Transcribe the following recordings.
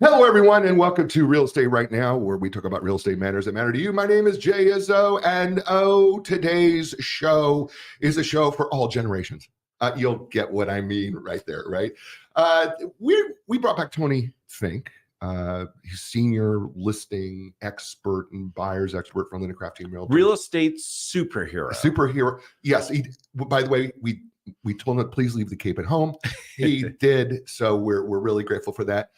Hello, everyone, and welcome to Real Estate Right Now, where we talk about real estate matters that matter to you. My name is Jay Izzo, and today's show is a show for all generations. You'll get what I mean right there, right? We brought back Tony Fink. He's senior listing expert and buyer's expert from the Craft Team Realtors. Real estate superhero. Superhero. Yes. By the way, we told him to please leave the cape at home. He did. So we're really grateful for that.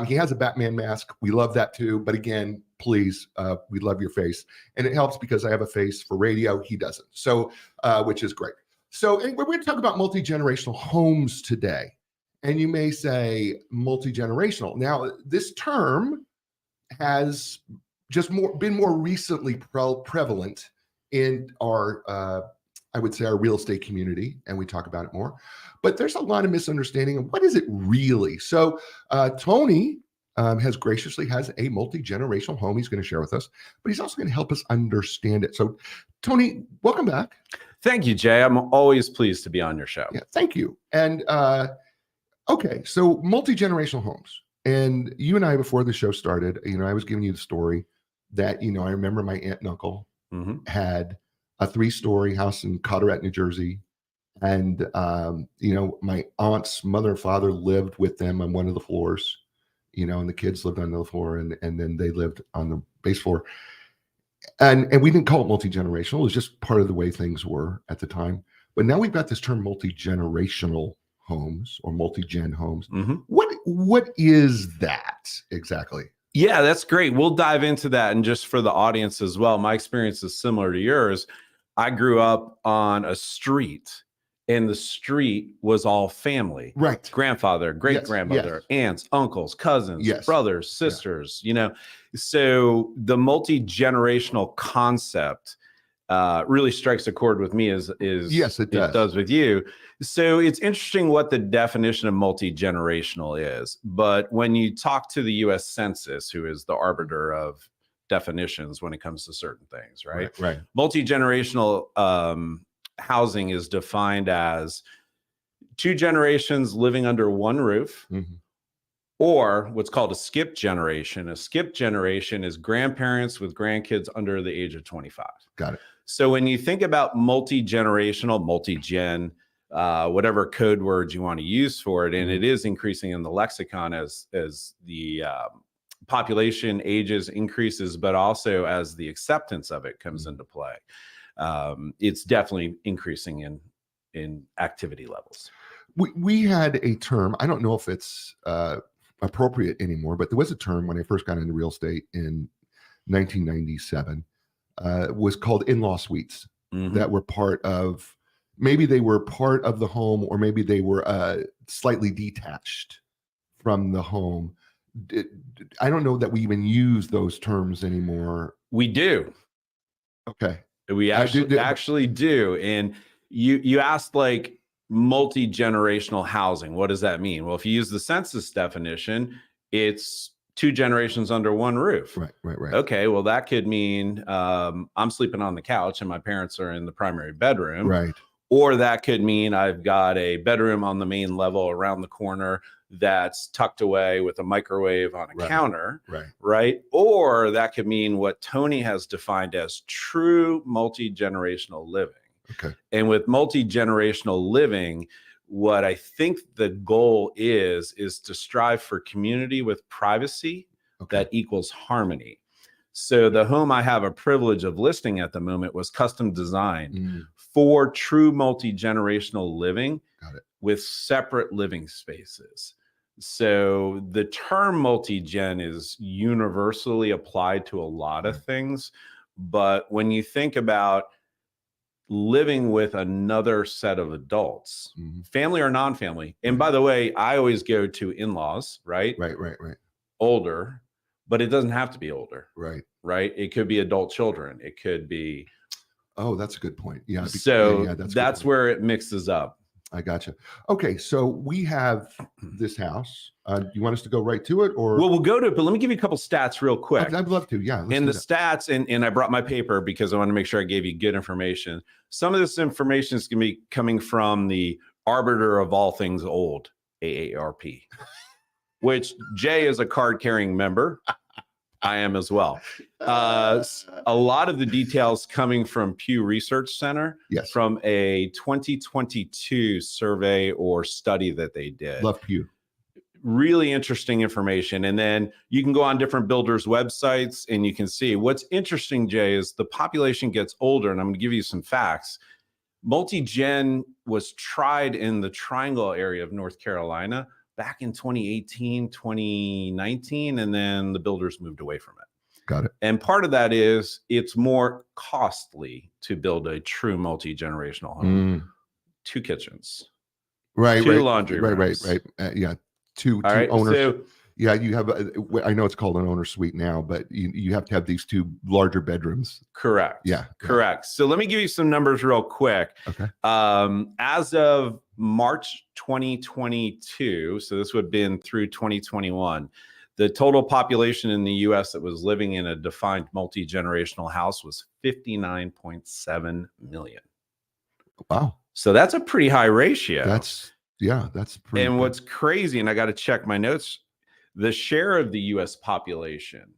He has a Batman mask. We love that too. But again, please, we love your face. And it helps because I have a face for radio. He doesn't. So, which is great. So we're going to talk about multi-generational homes today. And you may say multi-generational. Now, this term has just been more recently prevalent in our, I would say, our real estate community, and we talk about it more. But there's a lot of misunderstanding of what is it really. So Tony has a multi-generational home he's going to share with us, but he's also going to help us understand it. So Tony, welcome back. Thank you, Jay. I'm always pleased to be on your show. Yeah, thank you. And okay, so multi-generational homes. And you and I, before the show started, I was giving you the story that, I remember my aunt and uncle had a 3-story house in Carteret, New Jersey. And, my aunt's mother and father lived with them on one of the floors, and the kids lived on the floor and then they lived on the base floor. And we didn't call it multi-generational. It was just part of the way things were at the time. But now we've got this term multi-generational homes or multi-gen homes. What is that exactly? Yeah, that's great. We'll dive into that. And just for the audience as well, my experience is similar to yours. I grew up on a street, and the street was all family. Right. Grandfather, great-grandmother, aunts, uncles, cousins, brothers, sisters, So the multi-generational concept really strikes a chord with me as yes, it does with you. So it's interesting what the definition of multi-generational is. But when you talk to the U.S. Census, who is the arbiter of definitions when it comes to certain things, right? Multi-generational housing is defined as 2 generations living under one roof, or what's called a skip generation. A skip generation is grandparents with grandkids under the age of 25. Got it. So when you think about multi-generational, multi-gen, whatever code words you want to use for it, and it is increasing in the lexicon as the population ages increases, but also as the acceptance of it comes into play. It's definitely increasing in activity levels. We had a term, I don't know if it's appropriate anymore, but there was a term when I first got into real estate in 1997, was called in-law suites that were maybe they were part of the home, or maybe they were slightly detached from the home. I don't know that we even use those terms anymore. We do. Okay. We actually do. And you asked like multi-generational housing. What does that mean? Well, if you use the census definition, it's 2 generations under one roof. Right. Okay. Well, that could mean I'm sleeping on the couch and my parents are in the primary bedroom. Right. Or that could mean I've got a bedroom on the main level around the corner that's tucked away with a microwave on a counter, right? Or that could mean what Tony has defined as true multi-generational living. Okay. And with multi-generational living, what I think the goal is to strive for community with privacy that equals harmony. So the home I have a privilege of listing at the moment was custom designed for true multi-generational living with separate living spaces. So the term multi-gen is universally applied to a lot of things. But when you think about living with another set of adults, family or non-family, and by the way, I always go to in-laws, right? Right. Older, but it doesn't have to be older. Right. It could be adult children. It could be. Oh, that's a good point. Yeah. So that's where it mixes up. I gotcha. Okay, so we have this house. You want us to go right to it, or? Well, we'll go to it, but let me give you a couple stats real quick. I'd love to. Yeah. And the stats, and I brought my paper because I want to make sure I gave you good information. Some of this information is going to be coming from the arbiter of all things old, AARP. which Jay is a card-carrying member. I am as well. A lot of the details coming from Pew Research Center, Yes. from a 2022 survey or study that they did. Love Pew. Really interesting information. And then you can go on different builders' websites and you can see what's interesting, Jay, is the population gets older. And I'm going to give you some facts. Multi-gen was tried in the Triangle area of North Carolina back in 2018, 2019, and then the builders moved away from it. Got it. And part of that is it's more costly to build a true multi-generational home. 2 kitchens. Right. 2 laundry rooms. Right. Yeah. Two right, owners. so, yeah, you have, I know it's called an owner suite now, but you have to have these 2 larger bedrooms. Correct. Yeah. Correct. So let me give you some numbers real quick. Okay. As of March 2022, so this would have been through 2021, the total population in the US that was living in a defined multi-generational house was 59.7 million. Wow. So that's a pretty high ratio. That's pretty. And what's crazy, and I got to check my notes, the share of the US population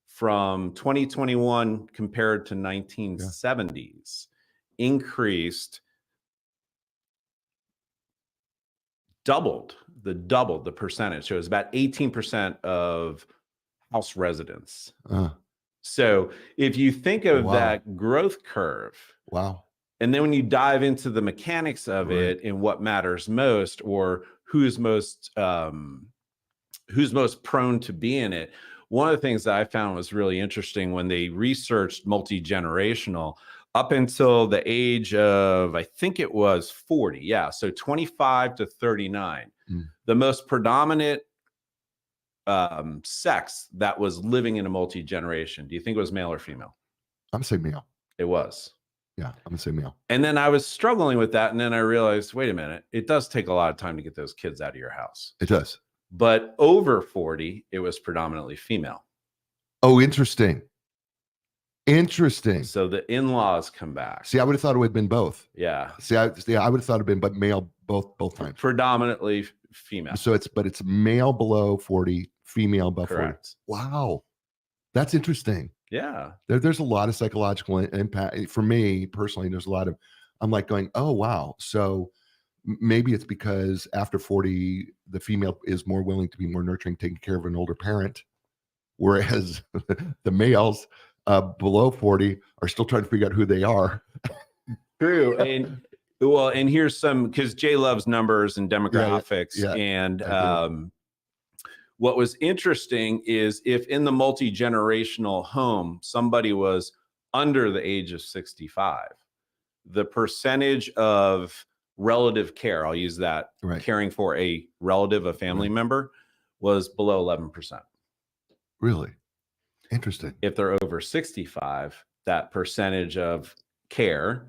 from 2021 compared to 1970s increased, doubled the percentage. So it was about 18% of house residents. So if you think of that growth curve, wow. And then when you dive into the mechanics of it and what matters most, or who's most prone to be in it, one of the things that I found was really interesting when they researched multi-generational up until the age of, I think it was 40. Yeah. So 25 to 39, the most predominant sex that was living in a multi-generation. Do you think it was male or female? I'm gonna say male. It was. Yeah, I'm gonna say male. And then I was struggling with that. And then I realized, wait a minute, it does take a lot of time to get those kids out of your house. It does. But over 40, it was predominantly female. Oh, interesting. Interesting. So the in-laws come back. See, I would have thought it would have been both. Yeah. See, I would have thought it would have been male both times. Predominantly female. So it's male below 40, female above 40. Correct. Wow. That's interesting. Yeah. There's a lot of psychological impact for me personally. There's a lot of, I'm like going, oh, wow. So maybe it's because after 40, the female is more willing to be more nurturing, taking care of an older parent. Whereas the males below 40 are still trying to figure out who they are. True. And here's some, because Jay loves numbers and demographics. Yeah. And what was interesting is if in the multi-generational home, somebody was under the age of 65, the percentage of relative care, I'll use that, caring for a relative, a family member, was below 11%. Really? Interesting. If they're over 65, that percentage of care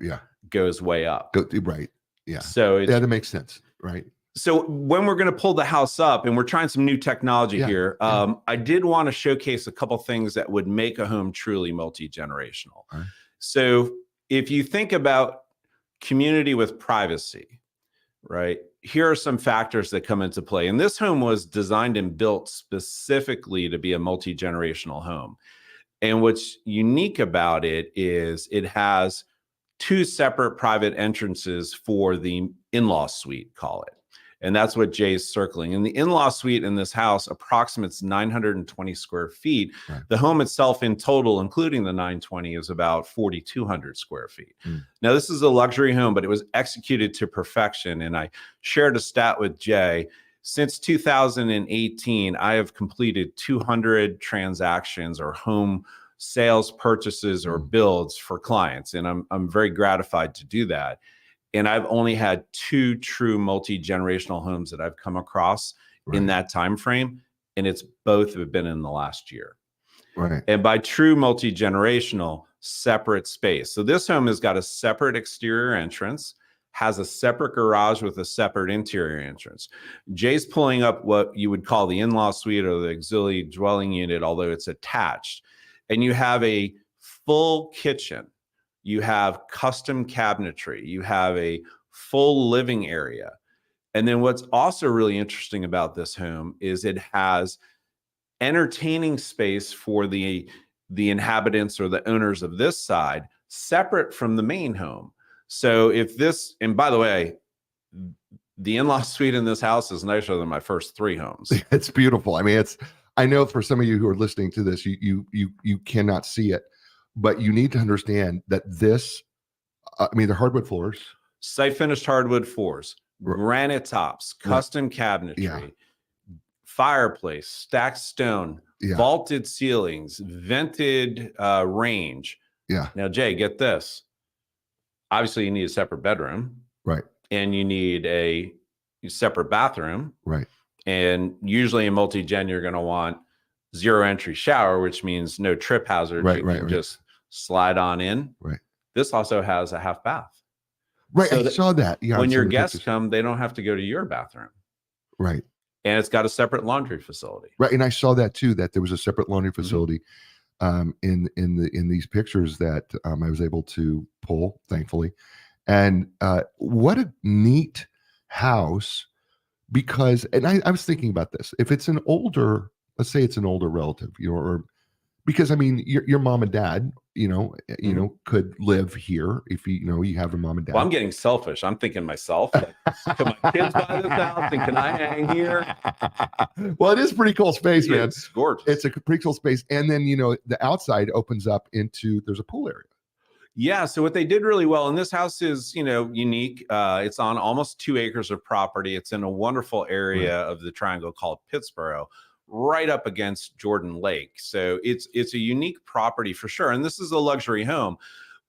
goes way up. Right. Yeah. So that makes sense. Right. So when we're going to pull the house up and we're trying some new technology here, I did want to showcase a couple things that would make a home truly multi-generational. Right. So if you think about community with privacy, right? Here are some factors that come into play. And this home was designed and built specifically to be a multi-generational home. And what's unique about it is it has 2 separate private entrances for the in-law suite, call it. And that's what Jay's circling. And the in-law suite in this house approximates 920 square feet. Right. The home itself in total, including the 920, is about 4,200 square feet. Now, this is a luxury home, but it was executed to perfection. And I shared a stat with Jay. Since 2018, I have completed 200 transactions or home sales, purchases, or builds for clients. And I'm very gratified to do that. And I've only had 2 true multi-generational homes that I've come across in that time frame, and it's both have been in the last year. Right. And by true multi-generational, separate space. So this home has got a separate exterior entrance, has a separate garage with a separate interior entrance. Jay's pulling up what you would call the in-law suite or the auxiliary dwelling unit, although it's attached. And you have a full kitchen. You have custom cabinetry. You have a full living area. And then what's also really interesting about this home is it has entertaining space for the inhabitants or the owners of this side, separate from the main home. So if this, and by the way, the in-law suite in this house is nicer than my first 3 homes. It's beautiful. I mean, I know for some of you who are listening to this, you cannot see it, but you need to understand that this, I mean, the hardwood floors, Site finished hardwood floors, granite tops, custom cabinetry, fireplace, stacked stone, vaulted ceilings, vented range. Yeah. Now, Jay, get this. Obviously, you need a separate bedroom. Right. And you need a separate bathroom. Right. And usually in multi-gen, you're going to want 0 entry shower, which means no trip hazard. You can just slide on in. Right. This also has a half bath. Right. So I saw that. Yeah. When your guests come, they don't have to go to your bathroom. Right. And it's got a separate laundry facility. Right. And I saw that too, that there was a separate laundry facility in these pictures that I was able to pull, thankfully. And what a neat house, because, and I was thinking about this, if it's an older, let's say it's an older relative, or because I mean, your mom and dad, could live here if you have a mom and dad. Well, I'm getting selfish. I'm thinking myself, like, can my kids buy this house and can I hang here? Well, it is a pretty cool space, man. It's gorgeous. It's a pretty cool space. And then, the outside opens up into, there's a pool area. Yeah. So what they did really well, and this house is, unique. It's on almost 2 acres of property. It's in a wonderful area of the triangle called Pittsboro, right up against Jordan Lake. So it's a unique property for sure. And this is a luxury home.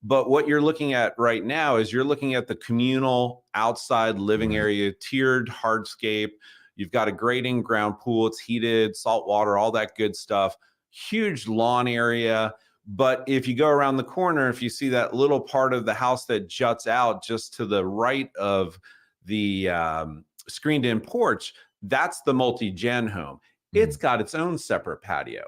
But what you're looking at right now is you're looking at the communal outside living area, tiered hardscape. You've got a great in-ground pool. It's heated, salt water, all that good stuff. Huge lawn area. But if you go around the corner, if you see that little part of the house that juts out just to the right of the screened in porch, that's the multi-gen home. It's got its own separate patio.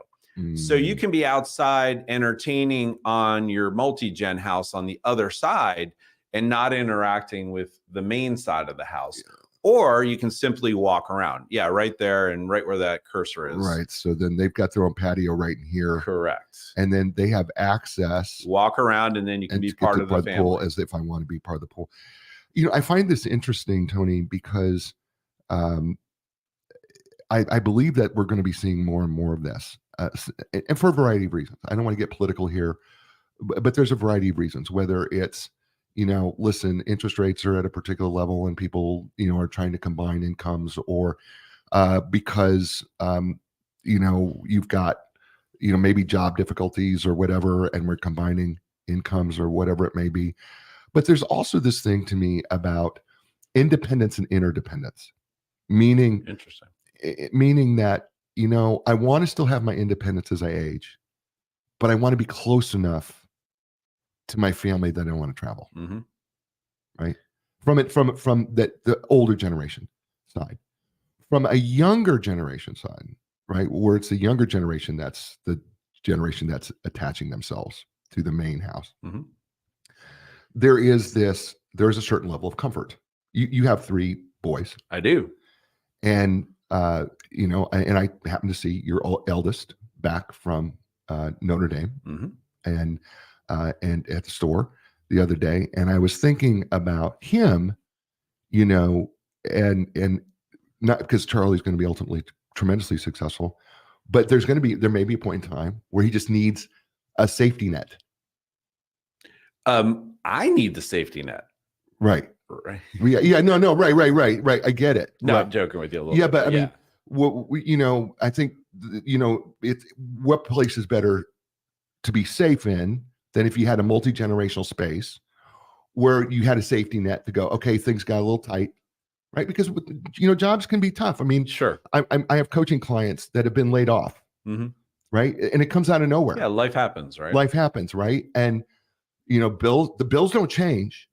So you can be outside entertaining on your multi-gen house on the other side and not interacting with the main side of the house. Or you can simply walk around. Yeah, right there and right where that cursor is. Right. So then they've got their own patio right in here. Correct. And then they have access. Walk around and then you can be part of the family. Pool, as if I want to be part of the pool. I find this interesting, Tony, because I believe that we're going to be seeing more and more of this. And for a variety of reasons. I don't want to get political here, but there's a variety of reasons, whether it's, listen, interest rates are at a particular level and people, are trying to combine incomes, or because, you've got, maybe job difficulties or whatever, and we're combining incomes or whatever it may be. But there's also this thing to me about independence and interdependence, meaning that, I want to still have my independence as I age, but I want to be close enough to my family that I don't want to travel. Right. From the older generation side, from a younger generation side, right, where it's the younger generation, that's the generation that's attaching themselves to the main house. There's a certain level of comfort. You have 3 boys. I do. And and I happen to see your eldest back from Notre Dame and at the store the other day, and I was thinking about him, and not because Charlie's going to be ultimately tremendously successful, but there may be a point in time where he just needs a safety net. I need the safety net. Right. Right. Yeah. No. Right. I get it. No, right. I'm joking with you a little bit. Yeah, but I mean, I think, it's what place is better to be safe in than if you had a multi-generational space where you had a safety net to go, okay, things got a little tight, right? Because, jobs can be tough. I mean, sure. I have coaching clients that have been laid off, right? And it comes out of nowhere. Yeah, life happens, right? Life happens, right? And, the bills don't change.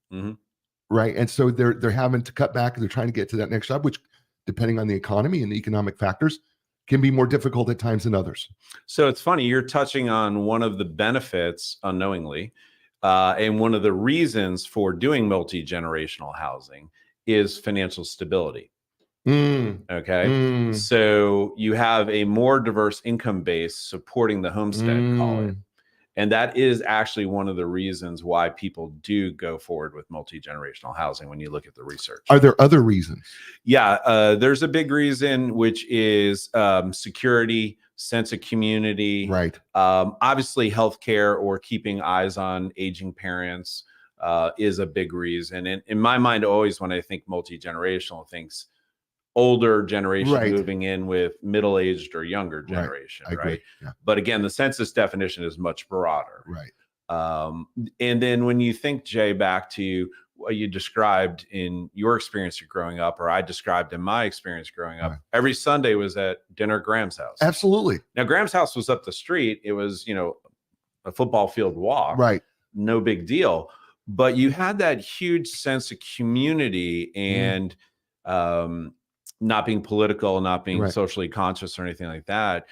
Right. And so they're having to cut back and they're trying to get to that next job, which, depending on the economy and the economic factors, can be more difficult at times than others. So it's funny, you're touching on one of the benefits unknowingly, and one of the reasons for doing multi-generational housing is financial stability. Okay. Mm. So you have a more diverse income base supporting the homestead, call it. And that is actually one of the reasons why people do go forward with multi-generational housing when you look at the research. Are there other reasons? Yeah, there's a big reason, which is security, sense of community, Right. obviously healthcare or keeping eyes on aging parents is a big reason. And in my mind, always when I think multi-generational, things older generation Right. moving in with middle-aged or younger Right. generation, I agree. right? Yeah. But again, the census definition is much broader. Right. And then when you think, Jay, back to what you described in your experience of growing up, or I described in my experience growing up, Right. every Sunday was at dinner at Graham's house. Absolutely. Now, Graham's house was up the street. It was, a football field walk. Right. No big deal. But you had that huge sense of community and not being political, not being Right. socially conscious or anything like that.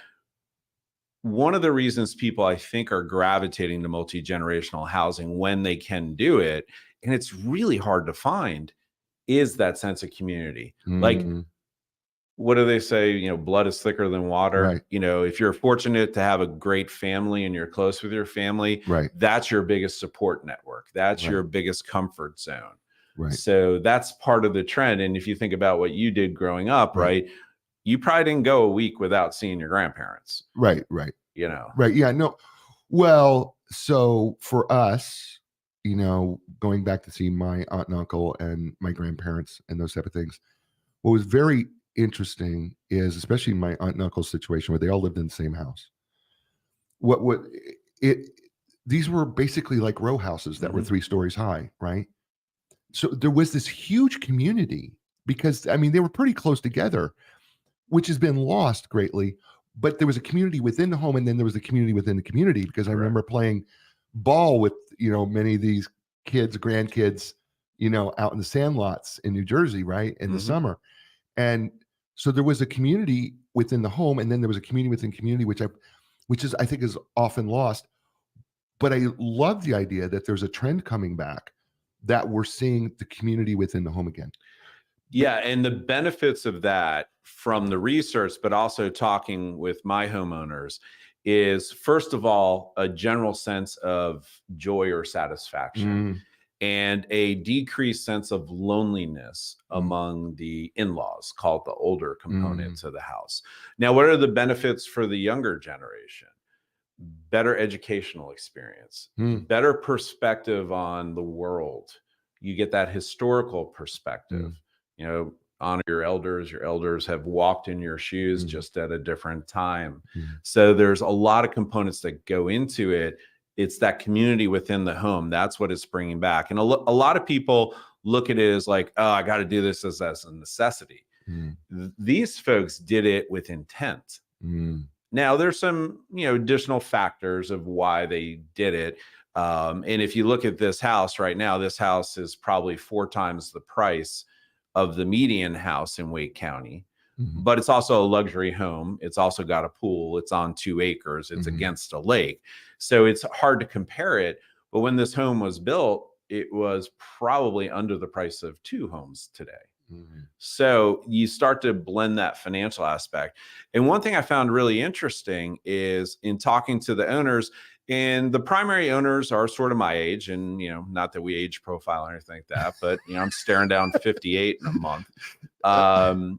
One of the reasons people, I think, are gravitating to multi-generational housing when they can do it, and it's really hard to find, is that sense of community. Like, what do they say? Blood is thicker than water. Right. If you're fortunate to have a great family and you're close with your family, Right. that's your biggest support network. That's Right. your biggest comfort zone. Right. So that's part of the trend. And if you think about what you did growing up, right, you probably didn't go a week without seeing your grandparents. Right. Right. Right. Yeah. No. Well, so for us, going back to see my aunt and uncle and my grandparents and those type of things, what was very interesting is, especially my aunt and uncle's situation where they all lived in the same house. These were basically like row houses that were 3 stories high, right? So there was this huge community because they were pretty close together, which has been lost greatly. But there was a community within the home, and then there was a community within the community, because I remember playing ball with many of these kids, grandkids, out in the sandlots in New Jersey, right, in the summer. And so there was a community within the home, and then there was a community within community, which I think is often lost. But I love the idea that there's a trend coming back that we're seeing the community within the home again. Yeah, and the benefits of that from the research, but also talking with my homeowners, is first of all, a general sense of joy or satisfaction and a decreased sense of loneliness among the in-laws, called the older components of the house. Now, what are the benefits for the younger generation? Better educational experience, better perspective on the world. You get that historical perspective. Honor your elders. Your elders have walked in your shoes just at a different time. So there's a lot of components that go into it. It's that community within the home. That's what it's bringing back. And a lot of people look at it as like, oh, I got to do this as a necessity. These folks did it with intent. Now, there's some, additional factors of why they did it. And if you look at this house right now, this house is probably 4 times the price of the median house in Wake County, but it's also a luxury home. It's also got a pool. It's on 2 acres. It's against a lake. So it's hard to compare it. But when this home was built, it was probably under the price of 2 homes today. So you start to blend that financial aspect. And one thing I found really interesting is in talking to the owners, and the primary owners are sort of my age, and not that we age profile or anything like that, but I'm staring down 58 in a month. And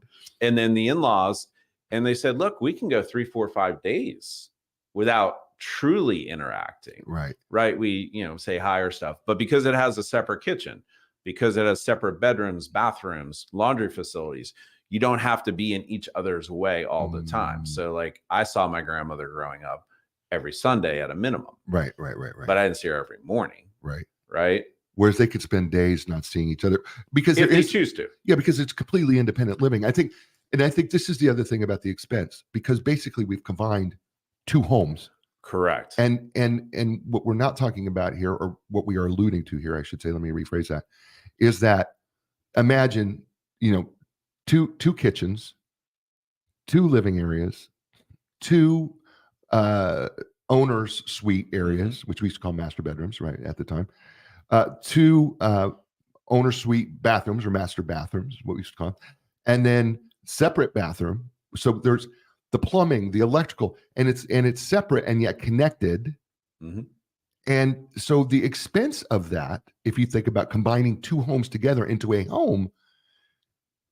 then the in-laws, and they said, look, we can go 3, 4, 5 days without truly interacting. Right. We, say hi or stuff, but because it has a separate kitchen, because it has separate bedrooms, bathrooms, laundry facilities, you don't have to be in each other's way all the time. So like I saw my grandmother growing up every Sunday at a minimum. Right. But I didn't see her every morning. Right. Whereas they could spend days not seeing each other because if they choose to. Yeah, because it's completely independent living. I think this is the other thing about the expense, because basically we've combined 2 homes. Correct. And what we're not talking about here, or what we are alluding to here, I should say, let me rephrase that, is that imagine, 2 kitchens, 2 living areas, 2 owner's suite areas, which we used to call master bedrooms, right, at the time, 2 owner suite bathrooms, or master bathrooms, what we used to call them, and then separate bathroom. So there's the plumbing, the electrical, and it's separate and yet connected. Mhm. And so the expense of that, if you think about combining two homes together into a home,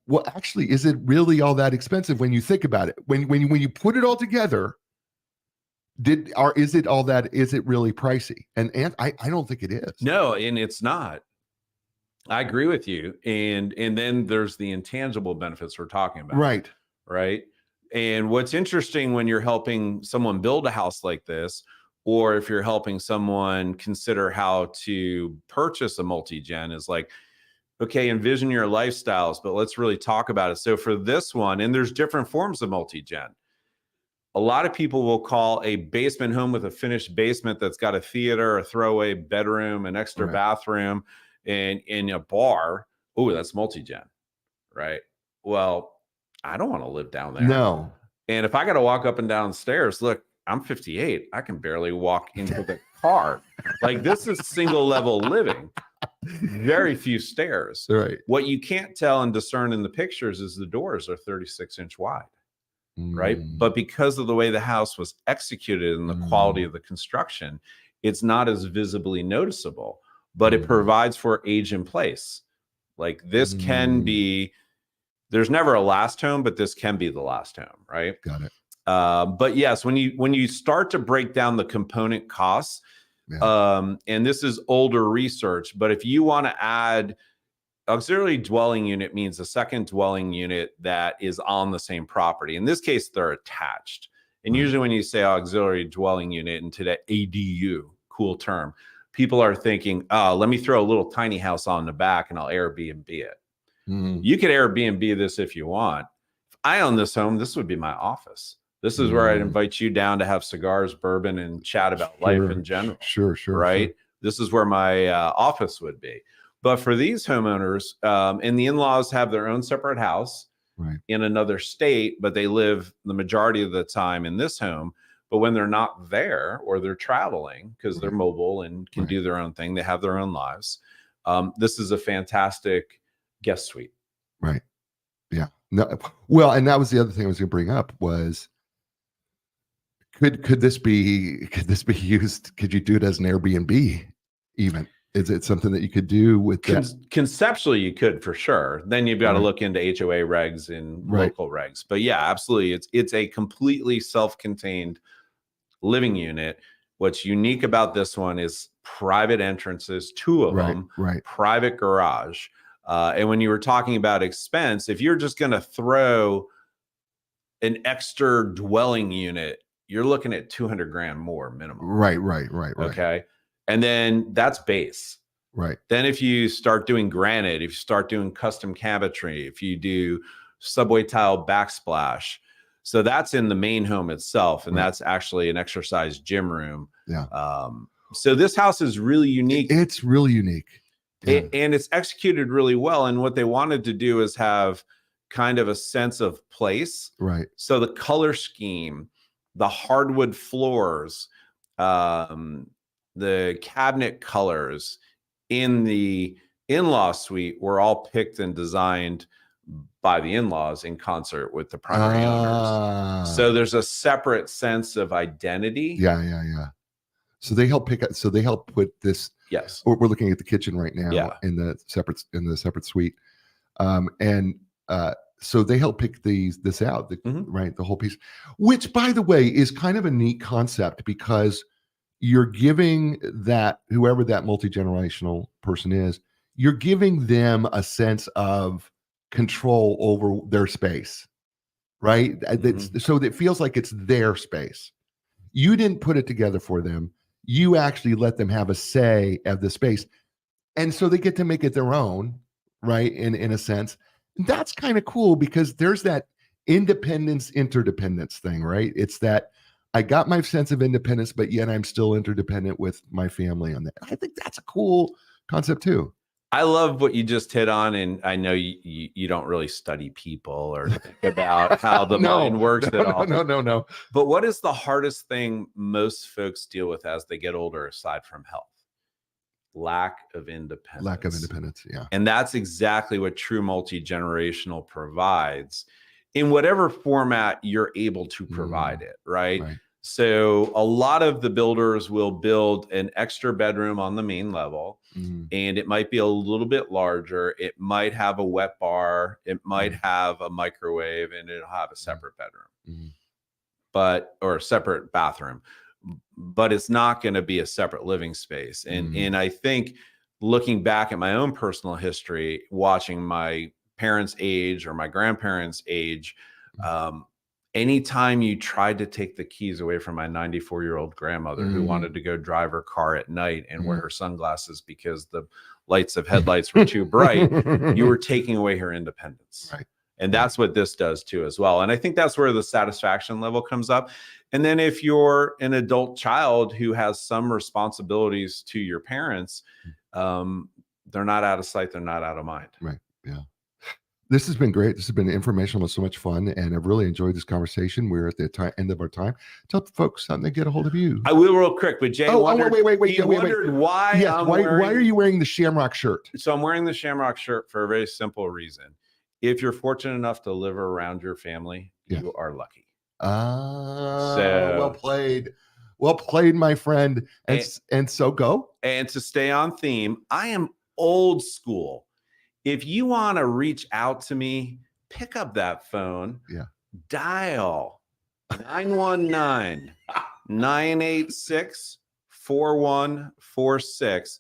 well, actually, is it really all that expensive when you think about it? When you put it all together, is it all that? Is it really pricey? And I don't think it is. No, and it's not. I agree with you. And then there's the intangible benefits we're talking about. Right. Right. And what's interesting when you're helping someone build a house like this, or if you're helping someone consider how to purchase a multi-gen, is like, okay, envision your lifestyles, but let's really talk about it. So for this one, and there's different forms of multi-gen. A lot of people will call a basement home with a finished basement that's got a theater, a throwaway bedroom, an extra bathroom, and in a bar. Oh, that's multi-gen, right? Well, I don't want to live down there. No. And if I got to walk up and down stairs, look, I'm 58. I can barely walk into the car. Like, this is single level living. Very few stairs. Right. What you can't tell and discern in the pictures is the doors are 36-inch wide. Right. But because of the way the house was executed and the quality of the construction, it's not as visibly noticeable, but it provides for age in place. Like, this can be, there's never a last home, but this can be the last home. Right. Got it. But yes, when you start to break down the component costs, and this is older research, but if you want to add auxiliary dwelling unit, means a second dwelling unit that is on the same property. In this case, they're attached. And usually when you say auxiliary dwelling unit into that ADU, cool term, people are thinking, oh, let me throw a little tiny house on the back and I'll Airbnb it. You could Airbnb this if you want. If I own this home, this would be my office. This is where I'd invite you down to have cigars, bourbon, and chat about life in general. Sure. Right? Sure. This is where my office would be. But for these homeowners, and the in-laws have their own separate house in another state, but they live the majority of the time in this home. But when they're not there or they're traveling because they're mobile and can do their own thing, they have their own lives. This is a fantastic guest suite. Right. Yeah. No. Well, and that was the other thing I was going to bring up was, could this be used? Could you do it as an Airbnb even? Is it something that you could do with that? Conceptually, you could, for sure. Then you've got to look into HOA regs and local regs. But yeah, absolutely. It's a completely self-contained living unit. What's unique about this one is private entrances, two of them, private garage. And when you were talking about expense, if you're just going to throw an extra dwelling unit, you're looking at $200,000 more minimum. Right. Okay. And then that's base. Right. Then if you start doing granite, if you start doing custom cabinetry, if you do subway tile backsplash, so that's in the main home itself. And that's actually an exercise gym room. Yeah. So this house is really unique. It's really unique. Yeah. And it's executed really well. And what they wanted to do is have kind of a sense of place. Right. So the color scheme, the hardwood floors, the cabinet colors in the in-law suite were all picked and designed by the in-laws in concert with the primary owners. So there's a separate sense of identity. Yeah. So they help put this. Yes. We're looking at the kitchen right now in the separate suite. So they help pick this out, the whole piece, which, by the way, is kind of a neat concept because you're giving that, whoever that multi-generational person is, you're giving them a sense of control over their space, right? So it feels like it's their space. You didn't put it together for them. You actually let them have a say of the space. And so they get to make it their own, right? In a sense. And that's kind of cool because there's that independence, interdependence thing, right? It's that I got my sense of independence, but yet I'm still interdependent with my family on that. I think that's a cool concept too. I love what you just hit on, and I know you don't really study people or think about how the mind works at all. No. But what is the hardest thing most folks deal with as they get older, aside from health? Lack of independence. Yeah. And that's exactly what true multi-generational provides. in whatever format you're able to provide it, right? Right. So a lot of the builders will build an extra bedroom on the main level, and it might be a little bit larger. It might have a wet bar. It might have a microwave, and it'll have a separate bedroom, or a separate bathroom, but it's not going to be a separate living space. And I think looking back at my own personal history, watching my parents age or my grandparents age, anytime you tried to take the keys away from my 94-year-old grandmother who wanted to go drive her car at night and wear her sunglasses because the lights of headlights were too bright, you were taking away her independence. Right. And that's what this does too as well. And I think that's where the satisfaction level comes up. And then if you're an adult child who has some responsibilities to your parents, they're not out of sight, they're not out of mind. Right. Yeah. This has been great. This has been informational and so much fun. And I've really enjoyed this conversation. We're at the end of our time. Tell folks how they get a hold of you. I will real quick, but Jay wondered why why are you wearing the Shamrock shirt? So I'm wearing the Shamrock shirt for a very simple reason. If you're fortunate enough to live around your family, you are lucky. Well played. Well played, my friend. And so go. And to stay on theme, I am old school. If you want to reach out to me, pick up that phone. Yeah. Dial 919-986-4146.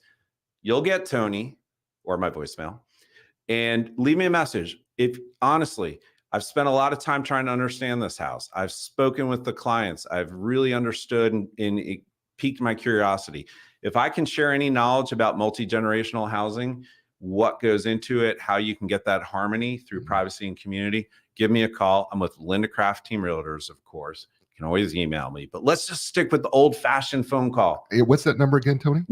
You'll get Tony or my voicemail and leave me a message. If honestly, I've spent a lot of time trying to understand this house. I've spoken with the clients. I've really understood and it piqued my curiosity. If I can share any knowledge about multi-generational housing, what goes into it, how you can get that harmony through privacy and community, give me a call. I'm with Linda Craft Team Realtors, of course. You can always email me, but let's just stick with the old-fashioned phone call. Hey, what's that number again, Tony?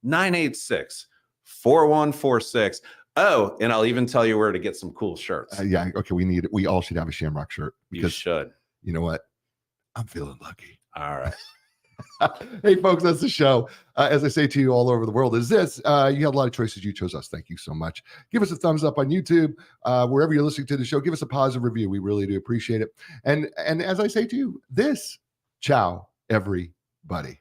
919-986-4146. Oh, and I'll even tell you where to get some cool shirts. Yeah, okay, we all should have a Shamrock shirt. Because you should. You know what? I'm feeling lucky. All right. Hey, folks, that's the show. As I say to you all over the world, is this. You had a lot of choices. You chose us. Thank you so much. Give us a thumbs up on YouTube. Wherever you're listening to the show, give us a positive review. We really do appreciate it. And as I say to you, ciao, everybody.